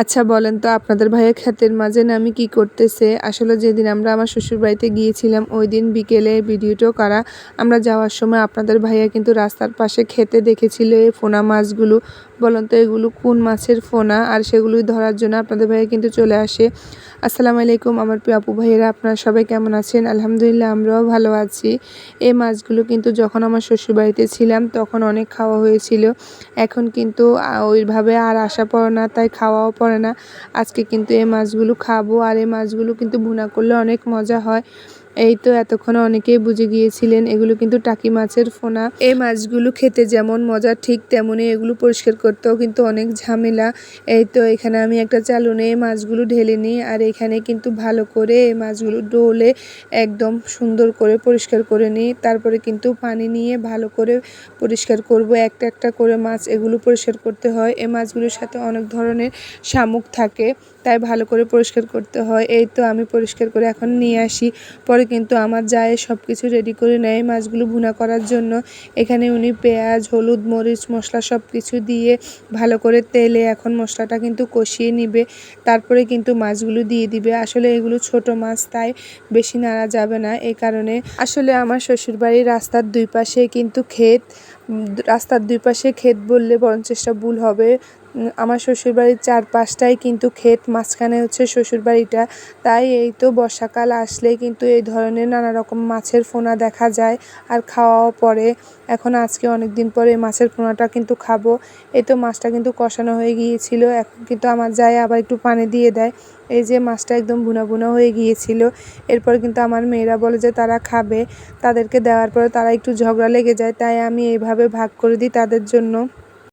আচ্ছা বলেন তো আপনাদের ভাইয়া ক্ষেতের মাঝে নামি কি করতেছে? আসলে যেদিন আমরা আমার শ্বশুরবাড়িতে গিয়েছিলাম ওই দিন বিকেলে ভিডিওটাও করা। আমরা যাওয়ার সময় আপনাদের ভাইয়া কিন্তু রাস্তার পাশে খেতে দেখেছিল এই ফোনা মাছগুলো। বলেন তো এগুলো কোন মাছের ফোনা? আর সেগুলোই ধরার জন্য আপনাদের ভাইয়া কিন্তু চলে আসে। আসসালামু আলাইকুম আমার প্রিয় আপু ভাইয়েরা, আপনারা সবাই কেমন আছেন? আলহামদুলিল্লাহ আমরাও ভালো আছি। এই মাছগুলো কিন্তু যখন আমার শ্বশুরবাড়িতে ছিলাম তখন অনেক খাওয়া হয়েছিল। এখন কিন্তু ওইভাবে আর আসা পড়ে না, তাই খাওয়াও পড়ে না। আজকে কিন্তু এই মাছগুলো খাবো, আর এই মাছগুলো কিন্তু ভুনা করলে অনেক মজা হয়। এই তো এতক্ষণে অনেকেই বুঝে গিয়েছিলেন এগুলো কিন্তু টাকি মাছের ফোনা। এই মাছগুলো খেতে যেমন মজা ঠিক তেমনই এগুলো পরিষ্কার করতেও কিন্তু অনেক ঝামেলা। এই তো এখানে আমি একটা চালুনে এই মাছগুলো ঢেলে নিই, আর এখানে কিন্তু ভালো করে এই মাছগুলো ডলে একদম সুন্দর করে পরিষ্কার করে নিই। তারপরে কিন্তু পানি নিয়ে ভালো করে পরিষ্কার করব। একটা একটা করে মাছ এগুলো পরিষ্কার করতে হয়। এই মাছগুলোর সাথে অনেক ধরনের শামুক থাকে, তাই ভালো করে পরিষ্কার করতে হয়। এই তো আমি পরিষ্কার করে এখন নিয়ে আসি। পরে কিন্তু আমার জায়ে সব কিছু রেডি করে নেয় মাছগুলো ভুনা করার জন্য। এখানে উনি পেঁয়াজ, হলুদ, মরিচ, মশলা সব কিছু দিয়ে ভালো করে তেলে এখন মশলাটা কিন্তু কষিয়ে নিবে। তারপরে কিন্তু মাছগুলো দিয়ে দিবে। আসলে এগুলো ছোট মাছ, তাই বেশি নাড়া যাবে না। এই কারণে আসলে আমার শ্বশুরবাড়ির রাস্তার দুই পাশে কিন্তু ক্ষেত। রাস্তার দুই পাশে ক্ষেত বললে বরঞ্চেষ্টা ভুল হবে। আমার শ্বশুরবাড়ির চারপাশটাই কিন্তু ক্ষেত, মাঝখানে হচ্ছে শ্বশুরবাড়িটা। তাই এই তো বর্ষাকাল আসলেই কিন্তু এই ধরনের নানা রকম মাছের ফোনা দেখা যায়, আর খাওয়াও পড়ে। এখন আজকে অনেক দিন পরে এই মাছের ফোনাটা কিন্তু খাবো। এই তো মাছটা কিন্তু কষানো হয়ে গিয়েছিল, এখন কিন্তু আমার জায়ে আবার একটু পানি দিয়ে দেয়। এই যে মাছটা একদম ভুনা ভুনা হয়ে গিয়েছিল। এরপর কিন্তু আমার মেয়েরা বলে যে তারা খাবে, তাদেরকে দেওয়ার পরে তারা একটু ঝগড়া লেগে যায়, তাই আমি এইভাবে ভাগ করে দিই তাদের জন্য।